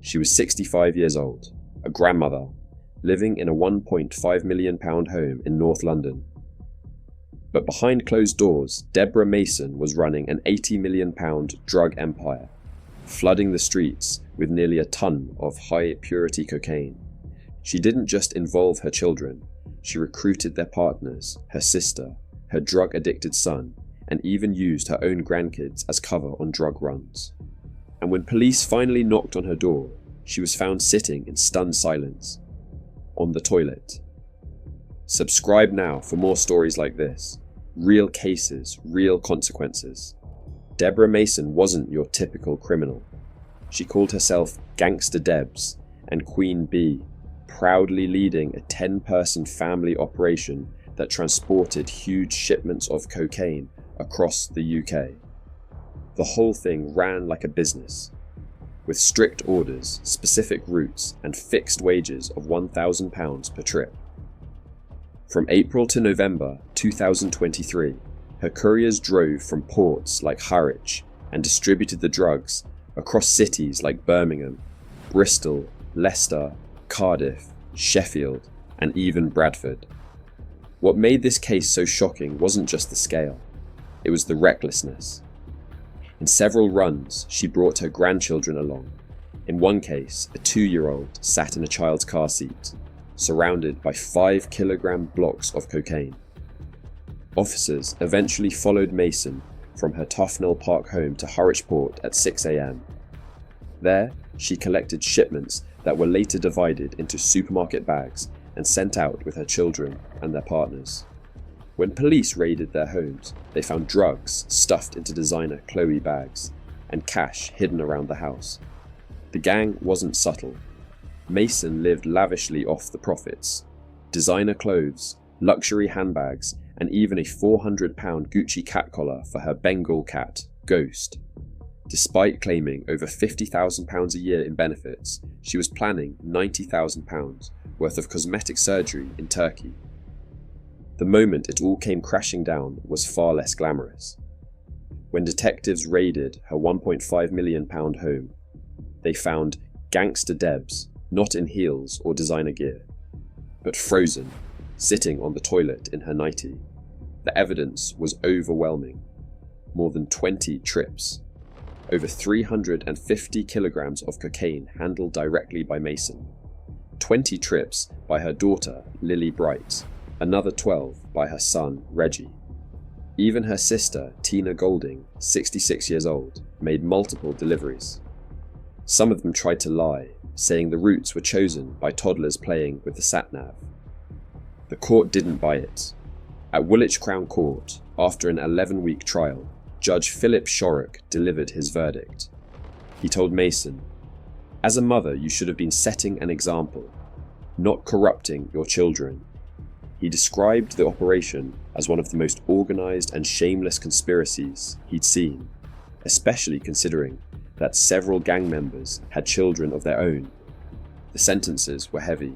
She was 65 years old, a grandmother, living in a £1.5 million home in North London. But behind closed doors, Deborah Mason was running an £80 million drug empire, flooding the streets with nearly a ton of high-purity cocaine. She didn't just involve her children, she recruited their partners, her sister, her drug-addicted son, and even used her own grandkids as cover on drug runs. And when police finally knocked on her door, she was found sitting in stunned silence, on the toilet. Subscribe now for more stories like this. Real cases, real consequences. Deborah Mason wasn't your typical criminal. She called herself Gangster Debs and Queen Bee, proudly leading a 10-person family operation that transported huge shipments of cocaine across the UK. The whole thing ran like a business, with strict orders, specific routes, and fixed wages of £1,000 per trip. From April to November 2023, her couriers drove from ports like Harwich and distributed the drugs across cities like Birmingham, Bristol, Leicester, Cardiff, Sheffield, and even Bradford. What made this case so shocking wasn't just the scale, it was the recklessness. In several runs, she brought her grandchildren along. In one case, a 2-year-old sat in a child's car seat, surrounded by 5-kilogram blocks of cocaine. Officers eventually followed Mason from her Tufnell Park home to Harwich Port at 6 a.m. There, she collected shipments that were later divided into supermarket bags and sent out with her children and their partners. When police raided their homes, they found drugs stuffed into designer Chloe bags and cash hidden around the house. The gang wasn't subtle. Mason lived lavishly off the profits. Designer clothes, luxury handbags, and even a £400 Gucci cat collar for her Bengal cat, Ghost. Despite claiming over £50,000 a year in benefits, she was planning £90,000 worth of cosmetic surgery in Turkey. The moment it all came crashing down was far less glamorous. When detectives raided her £1.5 million home, they found Gangster Debs, not in heels or designer gear, but frozen, sitting on the toilet in her nightie. The evidence was overwhelming. More than 20 trips. Over 350 kilograms of cocaine handled directly by Mason. 20 trips by her daughter, Lily Bright. Another 12 by her son, Reggie. Even her sister, Tina Golding, 66 years old, made multiple deliveries. Some of them tried to lie, saying the routes were chosen by toddlers playing with the sat-nav. The court didn't buy it. At Woolwich Crown Court, after an 11-week trial, Judge Philip Shorrock delivered his verdict. He told Mason, "As a mother, you should have been setting an example, not corrupting your children." He described the operation as one of the most organised and shameless conspiracies he'd seen, especially considering that several gang members had children of their own. The sentences were heavy.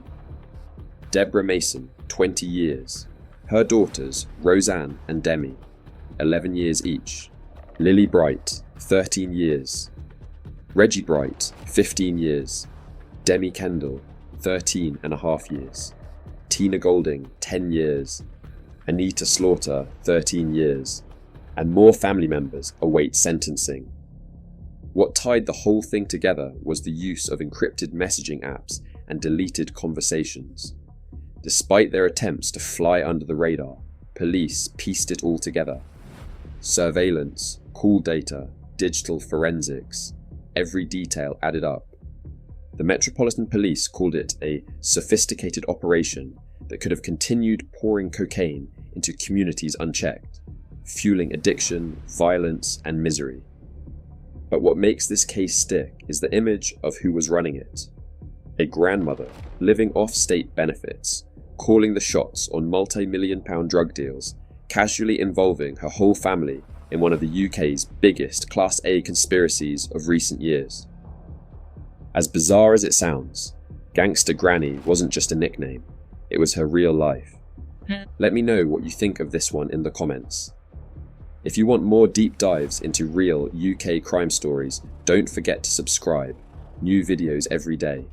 Deborah Mason, 20 years. Her daughters, Roseanne and Demi, 11 years each. Lily Bright, 13 years. Reggie Bright, 15 years. Demi Kendall, 13 and a half years. Tina Golding, 10 years. Anita Slaughter, 13 years. And more family members await sentencing. What tied the whole thing together was the use of encrypted messaging apps and deleted conversations. Despite their attempts to fly under the radar, police pieced it all together. Surveillance, call data, digital forensics, every detail added up. The Metropolitan Police called it a sophisticated operation that could have continued pouring cocaine into communities unchecked, fueling addiction, violence, and misery. But what makes this case stick is the image of who was running it. A grandmother living off state benefits, calling the shots on multi-million-pound drug deals, casually involving her whole family in one of the UK's biggest Class A conspiracies of recent years. As bizarre as it sounds, Gangster Granny wasn't just a nickname, it was her real life. Let me know what you think of this one in the comments. If you want more deep dives into real UK crime stories, don't forget to subscribe. new videos every day.